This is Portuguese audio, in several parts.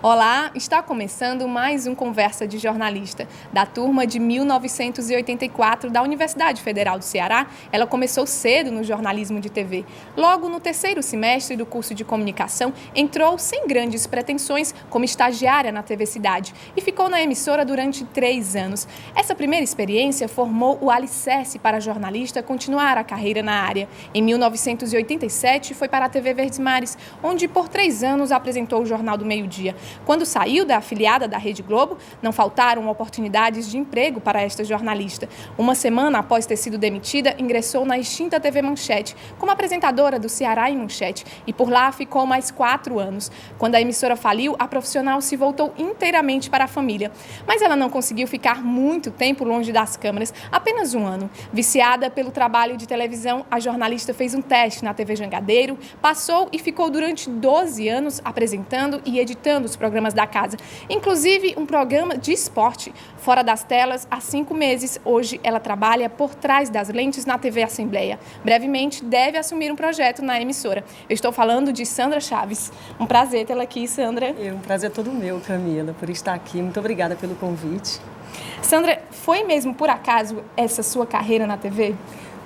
Olá, está começando mais um Conversa de Jornalista. Da turma de 1984 da Universidade Federal do Ceará, ela começou cedo no jornalismo de TV. Logo no terceiro semestre do curso de comunicação, entrou sem grandes pretensões como estagiária na TV Cidade e ficou na emissora durante 3 anos. Essa primeira experiência formou o alicerce para a jornalista continuar a carreira na área. Em 1987, foi para a TV Verdes Mares, onde por 3 anos apresentou o Jornal do Meio-Dia. Quando saiu da afiliada da Rede Globo, não faltaram oportunidades de emprego para esta jornalista. Uma semana após ter sido demitida, ingressou na extinta TV Manchete, como apresentadora do Ceará em Manchete, e por lá ficou mais 4 anos. Quando a emissora faliu, a profissional se voltou inteiramente para a família. Mas ela não conseguiu ficar muito tempo longe das câmeras, apenas 1 ano. Viciada pelo trabalho de televisão, a jornalista fez um teste na TV Jangadeiro, passou e ficou durante 12 anos apresentando e editando os programas da casa, inclusive um programa de esporte. Fora das telas, há 5 meses, hoje ela trabalha por trás das lentes na TV Assembleia. Brevemente, deve assumir um projeto na emissora. Eu estou falando de Sandra Chaves. Um prazer tê-la aqui, Sandra. Um prazer todo meu, Camila, por estar aqui. Muito obrigada pelo convite. Sandra, foi mesmo por acaso essa sua carreira na TV?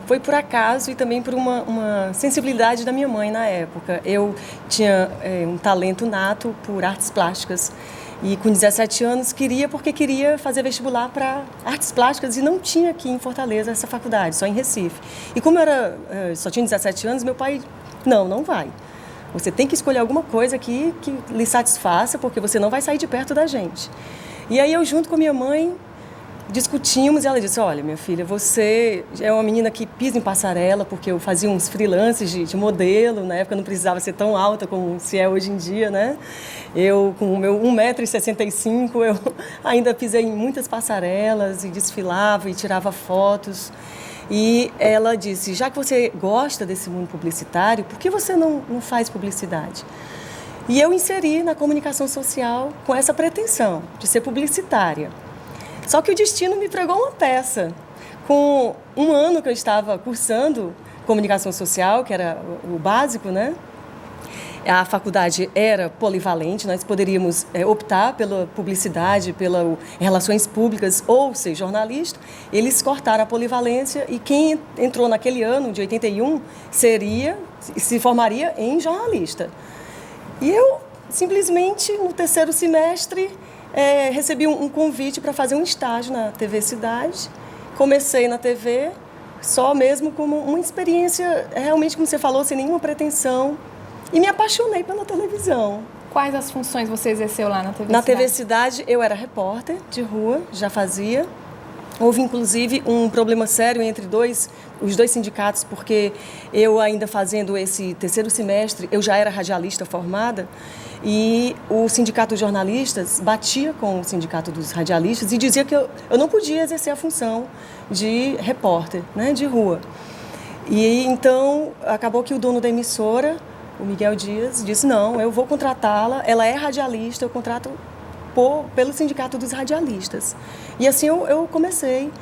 Foi por acaso e também por uma sensibilidade da minha mãe na época. Eu tinha um talento nato por artes plásticas e com 17 anos queria fazer vestibular para artes plásticas e não tinha aqui em Fortaleza essa faculdade, só em Recife. E como eu só tinha 17 anos, meu pai, não vai. Você tem que escolher alguma coisa aqui que lhe satisfaça, porque você não vai sair de perto da gente. E aí eu, junto com a minha mãe, discutimos e ela disse: olha, minha filha, você é uma menina que pisa em passarela, porque eu fazia uns freelances de modelo, na época não precisava ser tão alta como se é hoje em dia, né? Eu, com o meu 1,65 m, eu ainda pisei em muitas passarelas e desfilava e tirava fotos. E ela disse: já que você gosta desse mundo publicitário, por que você não faz publicidade? E eu inseri na comunicação social com essa pretensão de ser publicitária. Só que o destino me pregou uma peça. Com 1 ano que eu estava cursando comunicação social, que era o básico, né? A faculdade era polivalente, nós poderíamos optar pela publicidade, pelas relações públicas ou ser jornalista. Eles cortaram a polivalência e quem entrou naquele ano, de 81, se formaria em jornalista. E eu, simplesmente, no terceiro semestre, recebi um convite para fazer um estágio na TV Cidade. Comecei na TV, só mesmo como uma experiência, realmente, como você falou, sem nenhuma pretensão. E me apaixonei pela televisão. Quais as funções você exerceu lá na TV Cidade? Na TV Cidade, eu era repórter de rua, já fazia. Houve, inclusive, um problema sério entre os dois sindicatos, porque eu, ainda fazendo esse terceiro semestre, eu já era radialista formada, e o sindicato dos jornalistas batia com o sindicato dos radialistas e dizia que eu não podia exercer a função de repórter, né, de rua. E então, acabou que o dono da emissora, o Miguel Dias, disse: não, eu vou contratá-la, ela é radialista, eu contrato pelo Sindicato dos Radialistas. E assim eu comecei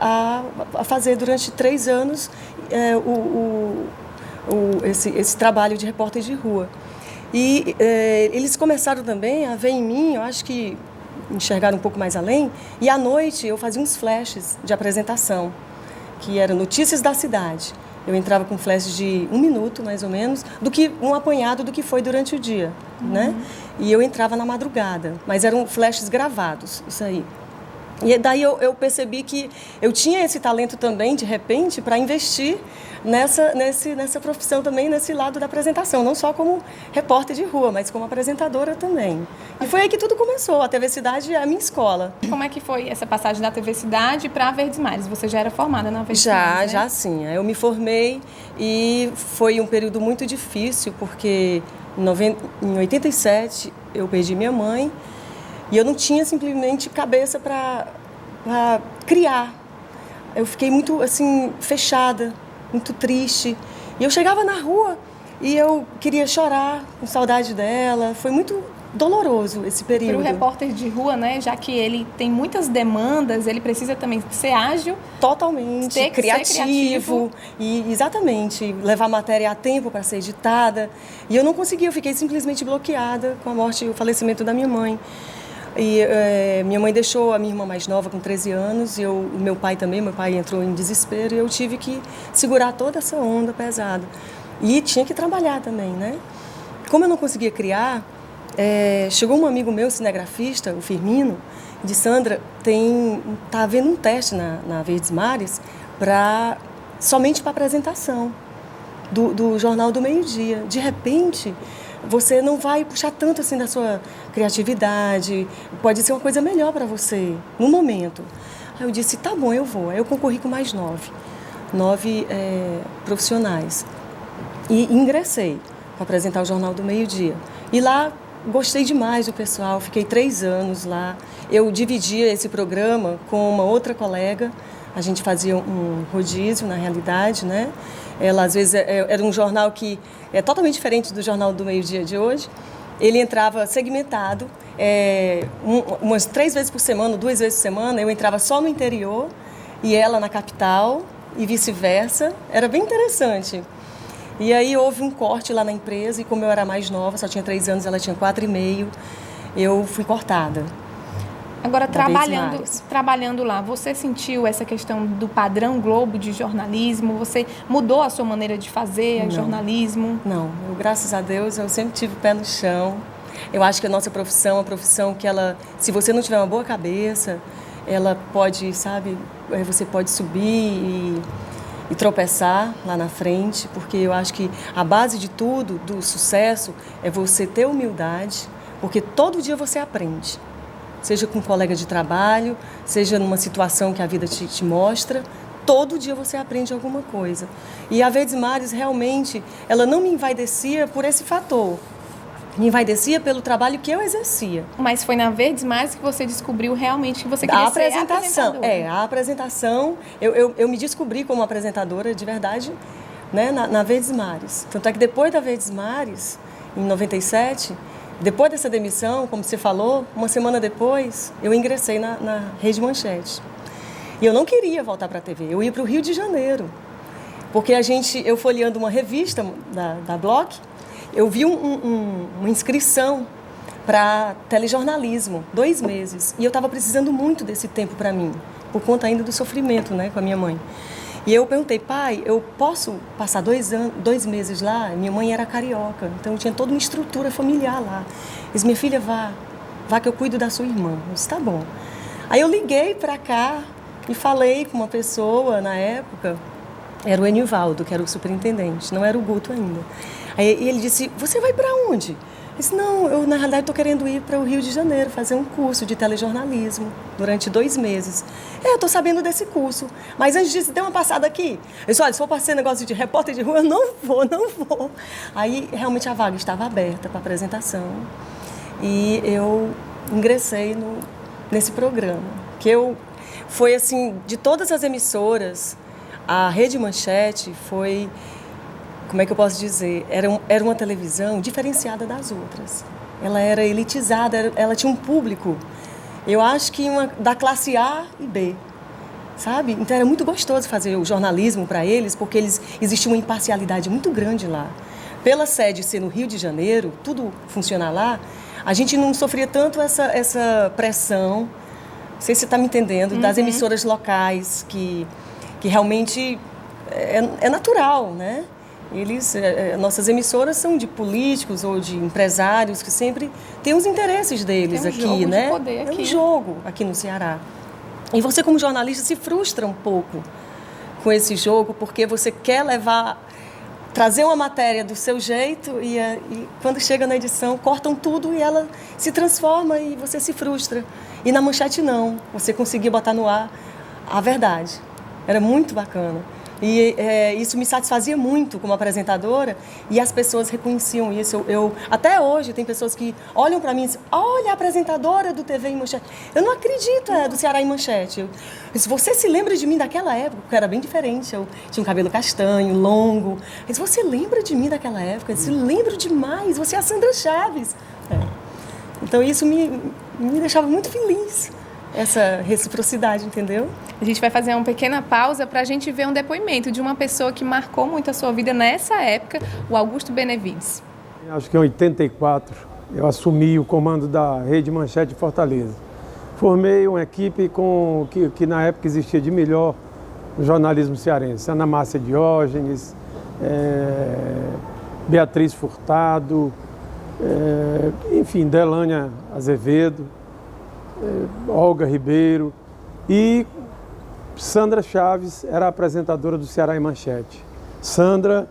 a fazer durante 3 anos esse trabalho de repórter de rua. E eles começaram também a ver em mim, eu acho que enxergaram um pouco mais além, e à noite eu fazia uns flashes de apresentação, que eram notícias da cidade. Eu entrava com flashes de 1 minuto, mais ou menos, um apanhado do que foi durante o dia, né? E eu entrava na madrugada, mas eram flashes gravados, isso aí. E daí eu percebi que eu tinha esse talento também, de repente, para investir nessa profissão também, nesse lado da apresentação, não só como repórter de rua, mas como apresentadora também. E foi aí que tudo começou. A TV Cidade é a minha escola. Como é que foi essa passagem da TV Cidade para a Verdes Mares? Você já era formada na Verdes Mares, né? Já sim. Eu me formei e foi um período muito difícil, porque em 87 eu perdi minha mãe e eu não tinha simplesmente cabeça para criar. Eu fiquei muito assim, fechada, muito triste. E eu chegava na rua e eu queria chorar, com saudade dela. Foi muito doloroso esse período. Para o repórter de rua, né, já que ele tem muitas demandas, ele precisa também ser ágil. Totalmente, ser criativo. E exatamente, levar a matéria a tempo para ser editada. E eu não consegui, eu fiquei simplesmente bloqueada com a morte e o falecimento da minha mãe. E minha mãe deixou a minha irmã mais nova com 13 anos e meu pai também, meu pai entrou em desespero e eu tive que segurar toda essa onda pesada. E tinha que trabalhar também, né? Como eu não conseguia criar, chegou um amigo meu, cinegrafista, o Firmino, e disse: Sandra, tá havendo um teste na Verdes Mares somente para apresentação do Jornal do Meio-Dia. De repente, você não vai puxar tanto assim da sua criatividade, pode ser uma coisa melhor para você, no momento. Aí eu disse: tá bom, eu vou. Aí eu concorri com mais 9 profissionais. E ingressei para apresentar o Jornal do Meio-Dia. E lá gostei demais do pessoal, fiquei 3 anos lá. Eu dividia esse programa com uma outra colega, a gente fazia um rodízio, na realidade, né? Ela, às vezes, era um jornal que é totalmente diferente do Jornal do Meio-Dia de hoje. Ele entrava segmentado, umas 3 vezes por semana, 2 vezes por semana. Eu entrava só no interior e ela na capital e vice-versa. Era bem interessante. E aí houve um corte lá na empresa e como eu era mais nova, só tinha 3 anos, ela tinha 4,5, eu fui cortada. Agora, trabalhando lá, você sentiu essa questão do padrão Globo de jornalismo? Você mudou a sua maneira de fazer jornalismo? Não, graças a Deus, eu sempre tive pé no chão. Eu acho que a nossa profissão é uma profissão que se você não tiver uma boa cabeça, ela pode, sabe, você pode subir e tropeçar lá na frente, porque eu acho que a base de tudo, do sucesso, é você ter humildade, porque todo dia você aprende. Seja com um colega de trabalho, seja numa situação que a vida te mostra, todo dia você aprende alguma coisa. E a Verdes Mares, realmente, ela não me envaidecia por esse fator. Me envaidecia pelo trabalho que eu exercia. Mas foi na Verdes Mares que você descobriu realmente que você queria ser apresentadora? A apresentação, eu me descobri como apresentadora de verdade, né, na Verdes Mares. Tanto é que depois da Verdes Mares, em 97... Depois dessa demissão, como você falou, uma semana depois, eu ingressei na Rede Manchete. E eu não queria voltar para a TV, eu ia para o Rio de Janeiro. Porque eu folheando uma revista da Block, eu vi uma inscrição para telejornalismo, 2 meses. E eu estava precisando muito desse tempo para mim, por conta ainda do sofrimento, né, com a minha mãe. E eu perguntei: pai, eu posso passar 2 meses lá? Minha mãe era carioca, então eu tinha toda uma estrutura familiar lá. Ele disse: minha filha, vá que eu cuido da sua irmã. Eu disse: tá bom. Aí eu liguei para cá e falei com uma pessoa na época, era o Enivaldo, que era o superintendente, não era o Guto ainda. Aí ele disse: você vai para onde? Eu disse: não, eu na realidade estou querendo ir para o Rio de Janeiro, fazer um curso de telejornalismo durante 2 meses. Eu estou sabendo desse curso, mas antes disso, dê uma passada aqui. Eu disse: olha, se for para ser negócio de repórter de rua, eu não vou. Aí, realmente, a vaga estava aberta para apresentação e eu ingressei nesse programa, foi assim, de todas as emissoras, a Rede Manchete foi... Como é que eu posso dizer? Era uma televisão diferenciada das outras. Ela era elitizada, ela tinha um público, eu acho que da classe A e B, sabe? Então era muito gostoso fazer o jornalismo para eles, porque existia uma imparcialidade muito grande lá. Pela sede ser no Rio de Janeiro, tudo funcionar lá, a gente não sofria tanto essa pressão, não sei se você está me entendendo, das emissoras locais, que realmente é natural, né? Nossas emissoras são de políticos ou de empresários que sempre têm os interesses deles aqui, jogo né? De poder aqui. É um jogo aqui no Ceará. E você, como jornalista, se frustra um pouco com esse jogo, porque você quer trazer uma matéria do seu jeito e quando chega na edição, cortam tudo e ela se transforma e você se frustra. E na Manchete não, você conseguia botar no ar a verdade. Era muito bacana. E isso me satisfazia muito como apresentadora e as pessoas reconheciam isso. Até hoje tem pessoas que olham para mim e dizem: olha, a apresentadora do TV em Manchete. Eu não acredito, do Ceará em Manchete. Se você se lembra de mim daquela época, que era bem diferente, eu tinha um cabelo castanho, longo. Se você lembra de mim daquela época, eu disse: lembro demais, você é a Sandra Chaves. Então isso me deixava muito feliz, essa reciprocidade, entendeu? A gente vai fazer uma pequena pausa para a gente ver um depoimento de uma pessoa que marcou muito a sua vida nessa época, o Augusto Benevides. Acho que em 84 eu assumi o comando da Rede Manchete de Fortaleza. Formei uma equipe que na época existia de melhor no jornalismo cearense. Ana Márcia Diógenes, Beatriz Furtado, enfim, Delânia Azevedo, Olga Ribeiro e Sandra Chaves era a apresentadora do Ceará em Manchete. Sandra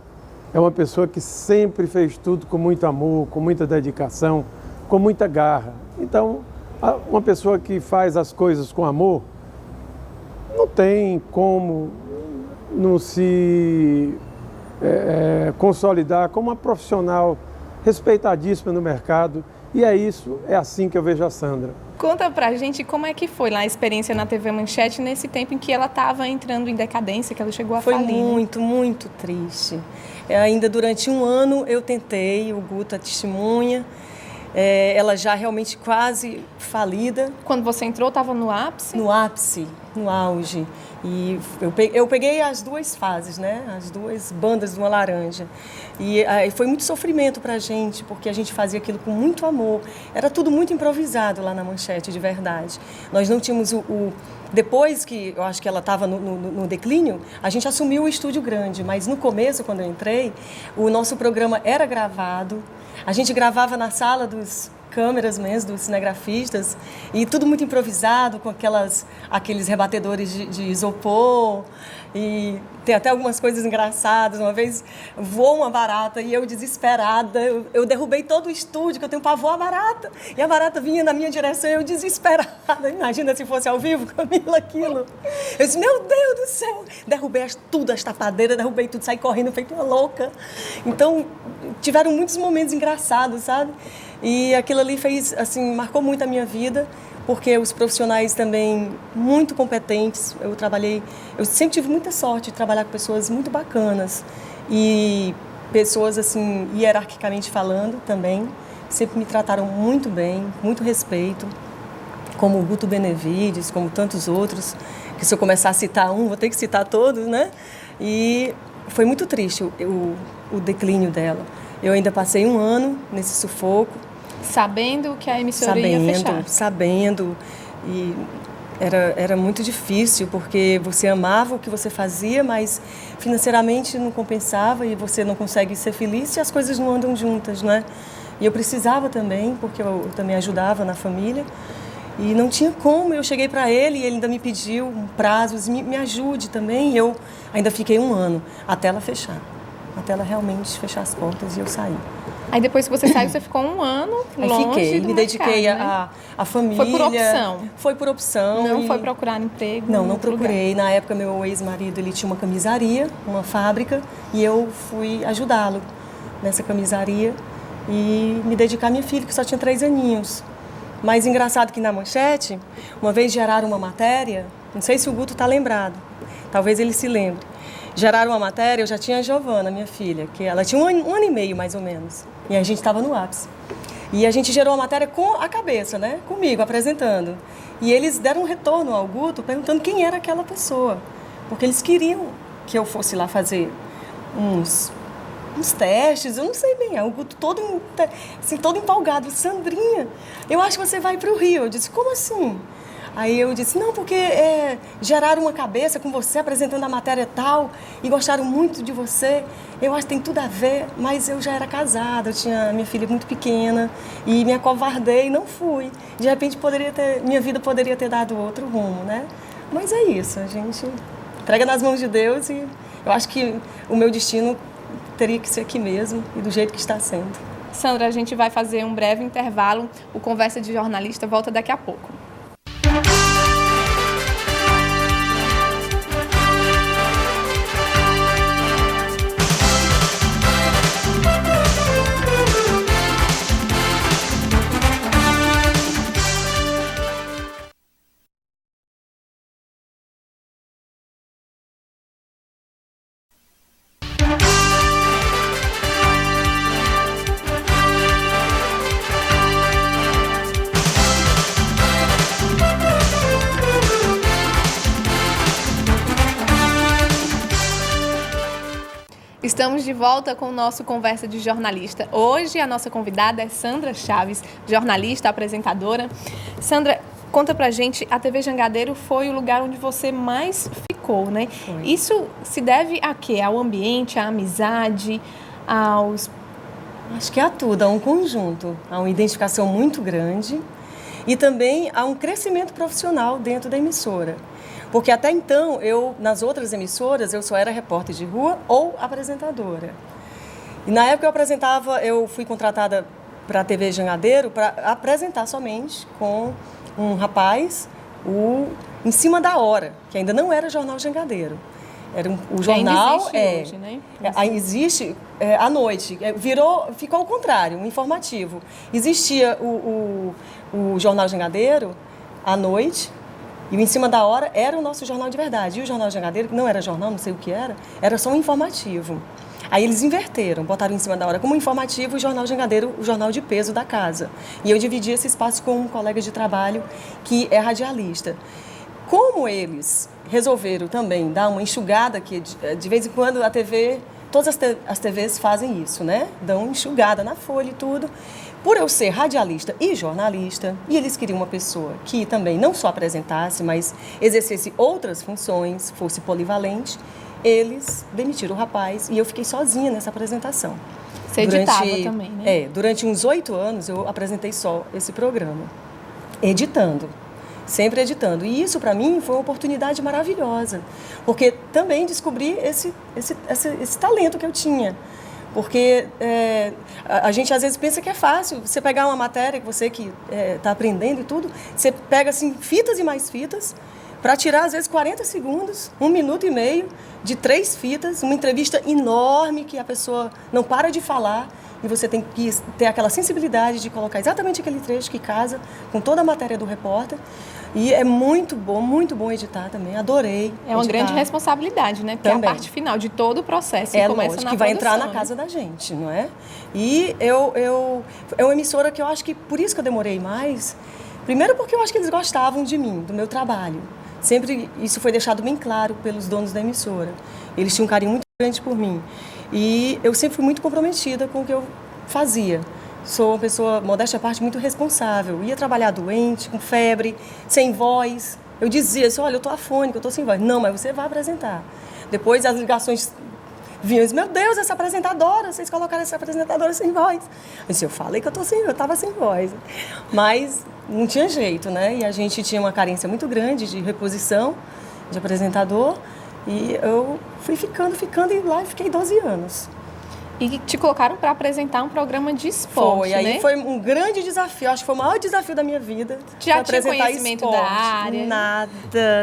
é uma pessoa que sempre fez tudo com muito amor, com muita dedicação, com muita garra. Então, uma pessoa que faz as coisas com amor não tem como não se consolidar como uma profissional respeitadíssima no mercado. E é assim que eu vejo a Sandra. Conta pra gente como é que foi lá a experiência na TV Manchete nesse tempo em que ela estava entrando em decadência, que ela chegou a falir. Foi muito, muito triste. Ainda durante um ano eu tentei, o Guto é testemunha, ela já realmente quase falida. Quando você entrou, estava no ápice? No ápice, no auge. E eu peguei as duas fases, né? As duas bandas de uma laranja. E foi muito sofrimento para a gente, porque a gente fazia aquilo com muito amor. Era tudo muito improvisado lá na Manchete, de verdade. Nós não tínhamos Depois que eu acho que ela estava no declínio, a gente assumiu o estúdio grande. Mas no começo, quando eu entrei, o nosso programa era gravado. A gente gravava na sala dos câmeras mesmo, dos cinegrafistas, e tudo muito improvisado, com aqueles rebatedores de isopor, e tem até algumas coisas engraçadas. Uma vez voou uma barata e eu desesperada, eu derrubei todo o estúdio, que eu tenho pavor à barata, e a barata vinha na minha direção e eu desesperada. Imagina se fosse ao vivo, Camila, aquilo. Eu disse, meu Deus do céu, derrubei tudo, as tapadeiras, derrubei tudo, saí correndo feito uma louca. Então, tiveram muitos momentos engraçados, sabe? E aquilo ali marcou muito a minha vida, porque os profissionais também muito competentes. Eu sempre tive muita sorte de trabalhar com pessoas muito bacanas e pessoas assim, hierarquicamente falando também, sempre me trataram muito bem, muito respeito, como o Guto Benevides, como tantos outros, que se eu começar a citar vou ter que citar todos, né? E foi muito triste o declínio dela. Eu ainda passei um ano nesse sufoco. Sabendo que a emissora ia fechar. Sabendo. E era muito difícil, porque você amava o que você fazia, mas financeiramente não compensava e você não consegue ser feliz se as coisas não andam juntas, né? E eu precisava também, porque eu também ajudava na família. E não tinha como, eu cheguei para ele e ele ainda me pediu um prazo, me ajude também. E eu ainda fiquei um ano, até ela fechar. Até ela realmente fechar as portas e eu saí. Aí depois que você saiu, você ficou um ano longe do mercado, me dediquei né? à família. Foi por opção? Foi por opção. Não foi procurar emprego? Não procurei. Lugar. Na época, meu ex-marido, ele tinha uma camisaria, uma fábrica, e eu fui ajudá-lo nessa camisaria e me dedicar à minha filha, que só tinha 3 aninhos. Mas engraçado que na Manchete, uma vez geraram uma matéria, não sei se o Guto está lembrado, talvez ele se lembre. Geraram uma matéria, eu já tinha a Giovana, minha filha, que ela tinha um ano e meio, mais ou menos. E a gente estava no ápice. E a gente gerou a matéria com a cabeça, né? Comigo, apresentando. E eles deram um retorno ao Guto, perguntando quem era aquela pessoa. Porque eles queriam que eu fosse lá fazer uns testes, eu não sei bem. O Guto todo empolgado. Sandrinha, eu acho que você vai para o Rio. Eu disse, como assim? Aí eu disse, não, porque geraram uma cabeça com você apresentando a matéria tal e gostaram muito de você. Eu acho que tem tudo a ver, mas eu já era casada, eu tinha minha filha muito pequena e me acovardei e não fui. De repente minha vida poderia ter dado outro rumo, né? Mas é isso, a gente entrega nas mãos de Deus e eu acho que o meu destino teria que ser aqui mesmo e do jeito que está sendo. Sandra, a gente vai fazer um breve intervalo. O Conversa de Jornalista volta daqui a pouco. Estamos de volta com o nosso Conversa de Jornalista. Hoje a nossa convidada é Sandra Chaves, jornalista, apresentadora. Sandra, conta pra gente, a TV Jangadeiro foi o lugar onde você mais ficou, né? Foi. Isso se deve a quê? Ao ambiente, à amizade, aos... Acho que a tudo, a um conjunto, a uma identificação muito grande e também a um crescimento profissional dentro da emissora. Porque até então, nas outras emissoras, eu só era repórter de rua ou apresentadora. E na época eu fui contratada para a TV Jangadeiro para apresentar somente com um rapaz, Em Cima da Hora, que ainda não era Jornal Jangadeiro. O jornal ainda existe hoje, né? Existe à noite. Ficou ao contrário, um informativo. Existia o Jornal Jangadeiro à noite. E o Em Cima da Hora era o nosso jornal de verdade. E o Jornal Jangadeiro, que não era jornal, não sei o que era só um informativo. Aí eles inverteram, botaram Em Cima da Hora como informativo e o Jornal Jangadeiro, o jornal de peso da casa. E eu dividi esse espaço com um colega de trabalho que é radialista. Como eles resolveram também dar uma enxugada, que de vez em quando a TV, todas as TVs fazem isso, né? Dão uma enxugada na folha e tudo. Por eu ser radialista e jornalista, e eles queriam uma pessoa que também não só apresentasse, mas exercesse outras funções, fosse polivalente, eles demitiram o rapaz e eu fiquei sozinha nessa apresentação. Você editava também, né? Durante uns 8 anos eu apresentei só esse programa, editando, sempre editando. E isso para mim foi uma oportunidade maravilhosa, porque também descobri esse talento que eu tinha. Porque a gente às vezes pensa que é fácil você pegar uma matéria, você que está aprendendo e tudo, você pega assim fitas e mais fitas para tirar às vezes 40 segundos, 1 minuto e meio de 3 fitas, uma entrevista enorme que a pessoa não para de falar e você tem que ter aquela sensibilidade de colocar exatamente aquele trecho que casa com toda a matéria do repórter. E é muito bom editar também, adorei. É uma editar. grande responsabilidade, né? Porque também. é a parte final de todo o processo É começa lógico, na que vai produção, entrar na casa da gente, não é? E é uma emissora que eu acho que, por isso que eu demorei mais, primeiro porque eu acho que eles gostavam de mim, do meu trabalho. Sempre isso foi deixado bem claro pelos donos da emissora. Eles tinham um carinho muito grande por mim. E eu sempre fui muito comprometida com o que eu fazia. Sou uma pessoa, modéstia à parte, muito responsável. Ia trabalhar doente, com febre, sem voz. Eu dizia assim, olha, eu estou afônica, eu estou sem voz. Não, mas você vai apresentar. Depois as ligações vinham e disse, meu Deus, essa apresentadora, vocês colocaram essa apresentadora sem voz. Eu falei que eu estava sem voz. Mas não tinha jeito, né? E a gente tinha uma carência muito grande de reposição, de apresentador. E eu fui ficando e lá fiquei 12 anos. E te colocaram para apresentar um programa de esporte, Aí né? foi um grande desafio, acho que foi o maior desafio da minha vida. Já tinha conhecimento esporte. da área?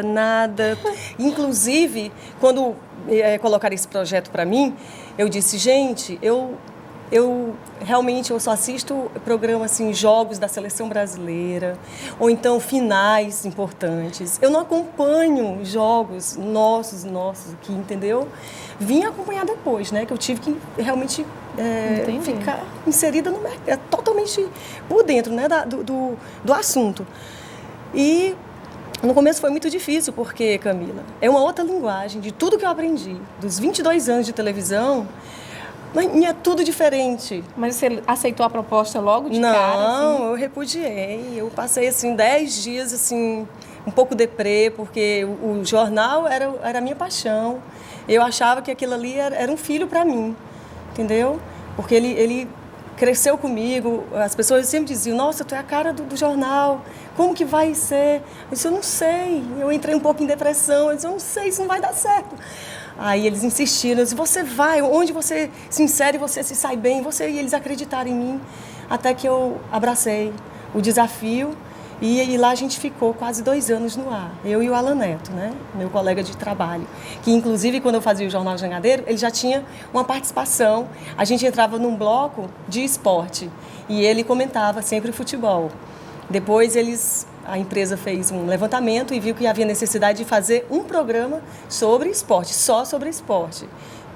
Nada. Inclusive, quando colocaram esse projeto para mim, eu disse, gente, eu realmente só assisto programa assim, jogos da seleção brasileira, ou então finais importantes. Eu não acompanho jogos nossos aqui, entendeu? Vim acompanhar depois, né? Que eu tive que realmente ficar inserida no mercado, totalmente por dentro, né? do assunto. E no começo foi muito difícil, porque, Camila, é uma outra linguagem de tudo que eu aprendi. Dos 22 anos de televisão, mas é tudo diferente. Mas você aceitou a proposta logo de cara? Não, assim? eu repudiei. Eu passei, assim, 10 dias, assim, um pouco deprê, porque o jornal era a minha paixão. Eu achava que aquilo ali era um filho para mim, entendeu? Porque ele cresceu comigo, as pessoas sempre diziam, nossa, tu é a cara do jornal, como que vai ser? Eu disse, eu não sei. Eu entrei um pouco em depressão, eu disse, eu não sei, isso não vai dar certo. Aí eles insistiram, eu disse, você vai, onde você se insere, você se sai bem, e eles acreditaram em mim, até que eu abracei o desafio e lá a gente ficou quase 2 anos no ar, eu e o Alan Neto, né, meu colega de trabalho, que inclusive quando eu fazia o Jornal Jangadeiro, ele já tinha uma participação, a gente entrava num bloco de esporte e ele comentava sempre o futebol. Depois a empresa fez um levantamento e viu que havia necessidade de fazer um programa sobre esporte, só sobre esporte.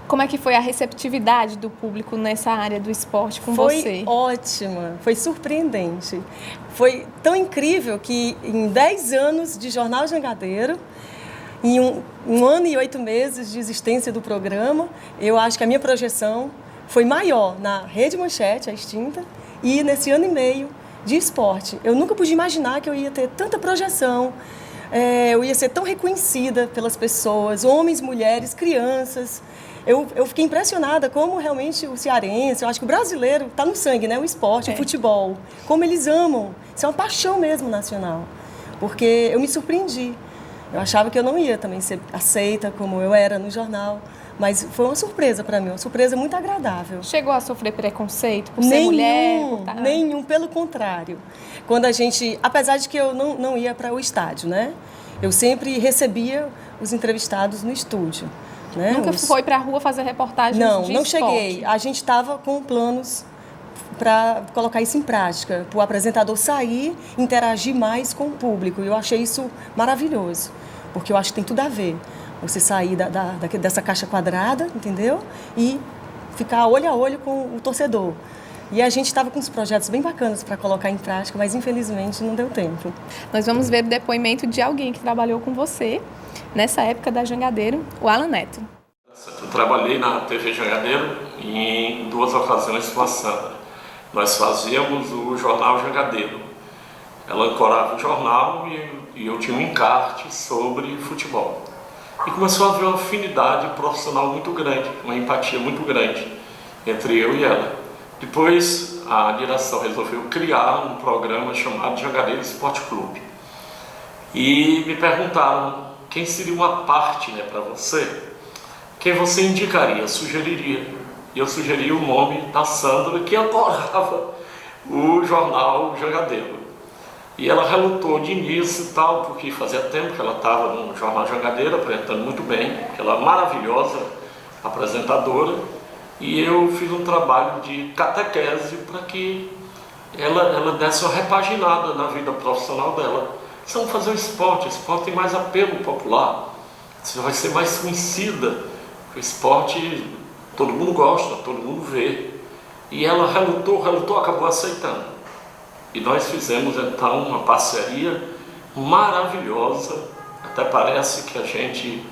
Como é que foi a receptividade do público nessa área do esporte com você? Foi ótima, foi surpreendente. Foi tão incrível que em 10 anos de Jornal Jangadeiro, Em um ano e 8 meses de existência do programa, eu acho que a minha projeção foi maior na Rede Manchete, a extinta, e nesse ano e meio de esporte. Eu nunca pude imaginar que eu ia ter tanta projeção, eu ia ser tão reconhecida pelas pessoas, homens, mulheres, crianças. Eu fiquei impressionada como realmente o cearense, eu acho que o brasileiro está no sangue, né? O esporte, o futebol, como eles amam. Isso é uma paixão mesmo nacional, porque eu me surpreendi. Eu achava que eu não ia também ser aceita como eu era no jornal, mas foi uma surpresa para mim, uma surpresa muito agradável. Chegou a sofrer preconceito por ser mulher? Nenhum, pelo contrário. Quando a gente, apesar de que eu não ia para o estádio, né? Eu sempre recebia os entrevistados no estúdio. Né? Nunca foi para a rua fazer reportagens de esporte? Não cheguei. A gente estava com planos para colocar isso em prática, para o apresentador sair, interagir mais com o público. E eu achei isso maravilhoso, porque eu acho que tem tudo a ver. Você sair dessa caixa quadrada, entendeu? E ficar olho a olho com o torcedor. E a gente estava com uns projetos bem bacanas para colocar em prática, mas infelizmente não deu tempo. Nós vamos ver o depoimento de alguém que trabalhou com você nessa época da Jangadeiro, o Alan Neto. Eu trabalhei na TV Jangadeiro em 2 ocasiões com a Sandra. Nós fazíamos o jornal Jangadeiro. Ela ancorava o jornal e eu tinha um encarte sobre futebol. E começou a haver uma afinidade profissional muito grande, uma empatia muito grande entre eu e ela. Depois a direção resolveu criar um programa chamado Jangadeiro Esporte Clube. E me perguntaram quem seria uma partner para você, quem você indicaria, sugeriria. E eu sugeri o nome da Sandra, que adorava o jornal Jangadeiro. E ela relutou de início e tal, porque fazia tempo que ela estava no jornal Jangadeiro, apresentando muito bem, que ela é maravilhosa apresentadora. E eu fiz um trabalho de catequese para que ela desse uma repaginada na vida profissional dela. Vamos fazer o esporte tem mais apelo popular, você vai ser mais conhecida. O esporte todo mundo gosta, todo mundo vê. E ela relutou, acabou aceitando. E nós fizemos então uma parceria maravilhosa, até parece que a gente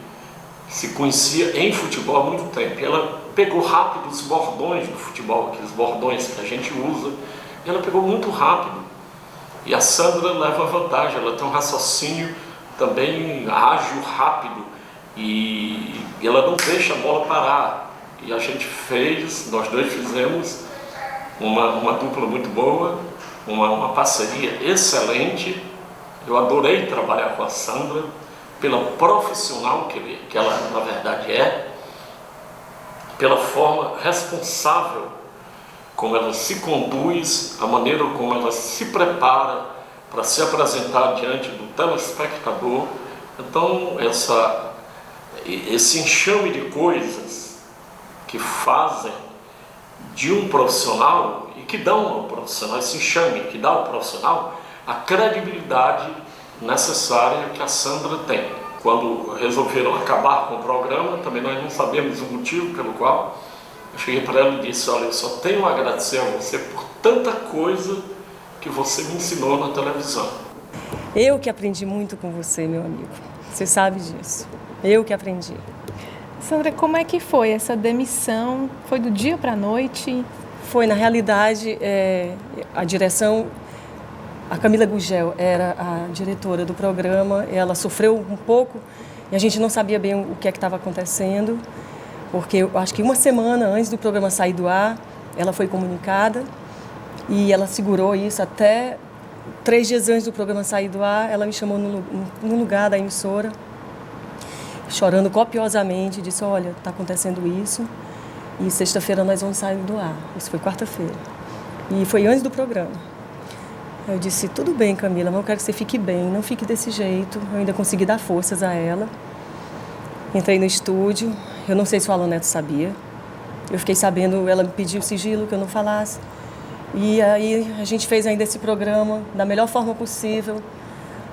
se conhecia em futebol há muito tempo. E ela pegou rápido os bordões do futebol, aqueles bordões que a gente usa, e ela pegou muito rápido. E a Sandra leva vantagem, ela tem um raciocínio também ágil, rápido, e ela não deixa a bola parar. E a gente nós dois fizemos uma dupla muito boa, uma parceria excelente. Eu adorei trabalhar com a Sandra, pela profissional que ela na verdade é, pela forma responsável como ela se conduz, a maneira como ela se prepara para se apresentar diante do telespectador. Então, esse enxame de coisas que fazem de um profissional e que dão ao profissional, esse enxame que dá ao profissional a credibilidade necessária que a Sandra tem. Quando resolveram acabar com o programa, também nós não sabemos o motivo pelo qual, eu cheguei para ela e disse: olha, eu só tenho a agradecer a você por tanta coisa que você me ensinou na televisão. Eu que aprendi muito com você, meu amigo. Você sabe disso. Eu que aprendi. Sandra, como é que foi essa demissão? Foi do dia para a noite? Foi, na realidade, a direção, a Camila Gugel era a diretora do programa, ela sofreu um pouco e a gente não sabia bem o que estava acontecendo, porque eu acho que uma semana antes do programa sair do ar, ela foi comunicada e ela segurou isso até 3 dias antes do programa sair do ar. Ela me chamou no lugar da emissora, chorando copiosamente, disse: olha, está acontecendo isso e sexta-feira nós vamos sair do ar. Isso foi quarta-feira e foi antes do programa. Eu disse: tudo bem, Camila, mas eu quero que você fique bem, não fique desse jeito. Eu ainda consegui dar forças a ela. Entrei no estúdio, eu não sei se o Alan Neto sabia. Eu fiquei sabendo, ela me pediu sigilo, que eu não falasse. E aí a gente fez ainda esse programa da melhor forma possível,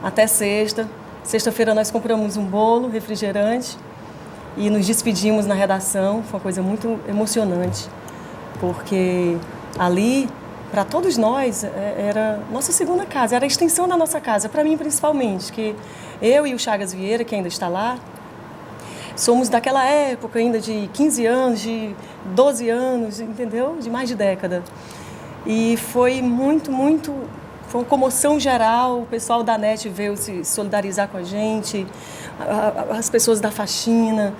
até sexta. Sexta-feira nós compramos um bolo, refrigerante e nos despedimos na redação. Foi uma coisa muito emocionante, porque ali, para todos nós, era nossa segunda casa, era a extensão da nossa casa, para mim principalmente, que eu e o Chagas Vieira, que ainda está lá, somos daquela época ainda de 15 anos, de 12 anos, entendeu? De mais de década. E foi foi uma comoção geral, o pessoal da NET veio se solidarizar com a gente, as pessoas da faxina,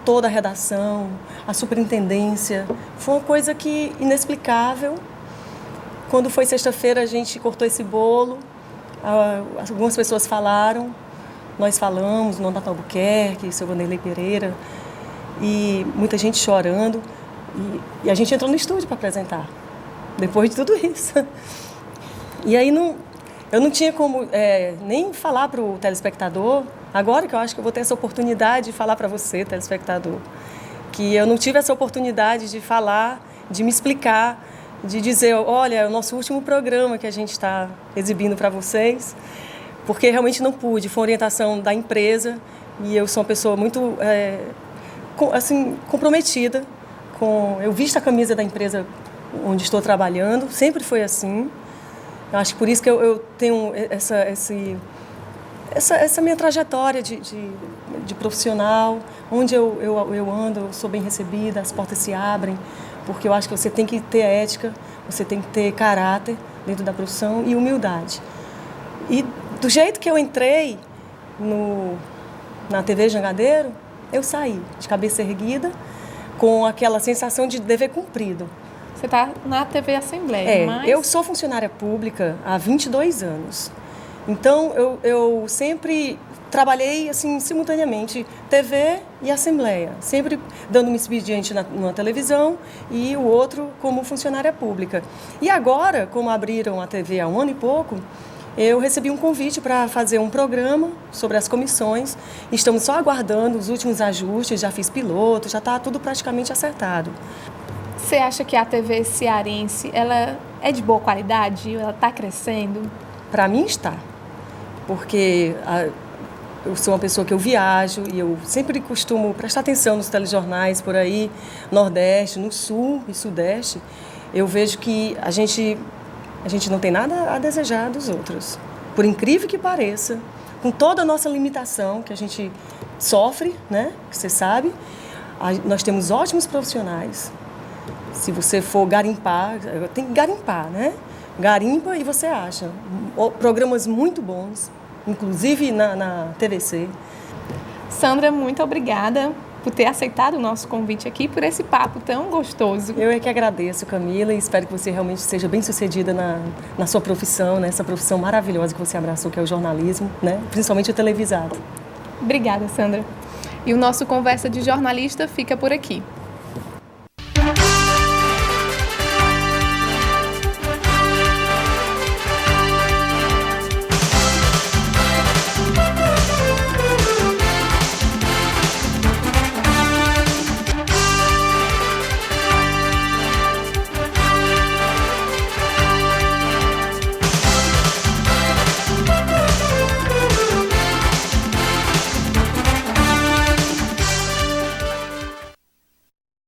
toda a redação, a superintendência. Foi uma coisa que inexplicável. Quando foi sexta-feira, a gente cortou esse bolo, algumas pessoas falaram, nós falamos, o Nonato Albuquerque, o seu Vanderlei Pereira, e muita gente chorando. E a gente entrou no estúdio para apresentar, depois de tudo isso. E aí eu não tinha como nem falar para o telespectador, agora que eu acho que eu vou ter essa oportunidade de falar para você, telespectador, que eu não tive essa oportunidade de falar, de me explicar, de dizer, olha, é o nosso último programa que a gente está exibindo para vocês, porque realmente não pude, foi orientação da empresa e eu sou uma pessoa muito assim, comprometida. Eu visto a camisa da empresa onde estou trabalhando, sempre foi assim. Eu acho que por isso que eu tenho essa minha trajetória de profissional, onde eu ando, eu sou bem recebida, as portas se abrem, porque eu acho que você tem que ter ética, você tem que ter caráter dentro da profissão e humildade. E do jeito que eu entrei na TV Jangadeiro, eu saí de cabeça erguida, com aquela sensação de dever cumprido. Você está na TV Assembleia, mas... Eu sou funcionária pública há 22 anos. Então, eu sempre trabalhei assim simultaneamente, TV e Assembleia, sempre dando um expediente na televisão e o outro como funcionária pública. E agora, como abriram a TV há um ano e pouco, eu recebi um convite para fazer um programa sobre as comissões. Estamos só aguardando os últimos ajustes, já fiz piloto, já está tudo praticamente acertado. Você acha que a TV cearense ela é de boa qualidade? Ela está crescendo? Para mim está, porque eu sou uma pessoa que eu viajo e eu sempre costumo prestar atenção nos telejornais por aí, Nordeste, no Sul e Sudeste. Eu vejo que a gente não tem nada a desejar dos outros. Por incrível que pareça, com toda a nossa limitação que a gente sofre, né? Que você sabe, nós temos ótimos profissionais. Se você for garimpar, tem que garimpar, né? Garimpa e você acha. Programas muito bons, inclusive na TVC. Sandra, muito obrigada por ter aceitado o nosso convite aqui, por esse papo tão gostoso. Eu é que agradeço, Camila, e espero que você realmente seja bem-sucedida na sua profissão, nessa profissão maravilhosa que você abraçou, que é o jornalismo, né? Principalmente o televisado. Obrigada, Sandra. E o nosso Conversa de Jornalista fica por aqui.